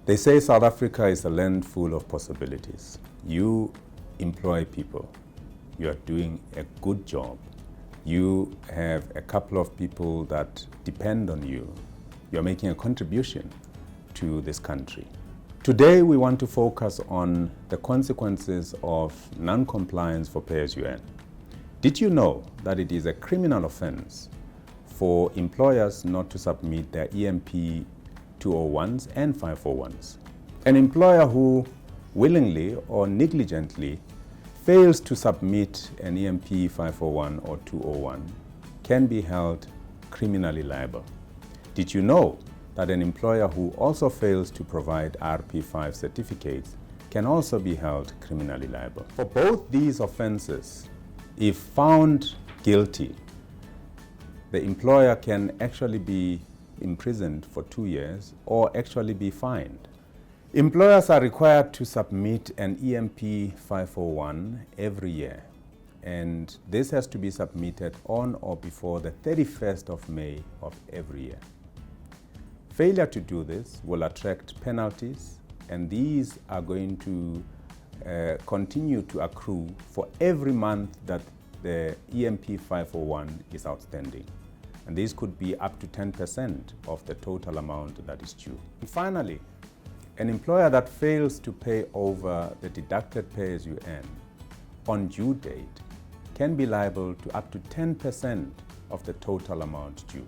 They say South Africa is a land full of possibilities. You employ people. You are doing a good job. You have a couple of people that depend on you. You are making a contribution to this country. Today we want to focus on the consequences of non-compliance for pay-as-you-earn. Did you know that it is a criminal offense for employers not to submit their EMP 201s and 541s? An employer who willingly or negligently fails to submit an EMP 541 or 201 can be held criminally liable. Did you know that an employer who also fails to provide RP5 certificates can also be held criminally liable? For both these offenses, if found guilty, the employer can actually be imprisoned for 2 years or actually be fined. Employers are required to submit an EMP 541 every year, and this has to be submitted on or before the 31st of May of every year. Failure to do this will attract penalties, and these are going to continue to accrue for every month that the EMP 541 is outstanding. And these could be up to 10% of the total amount that is due. And finally, an employer that fails to pay over the deducted pay-as-you-earn on due date can be liable to up to 10% of the total amount due.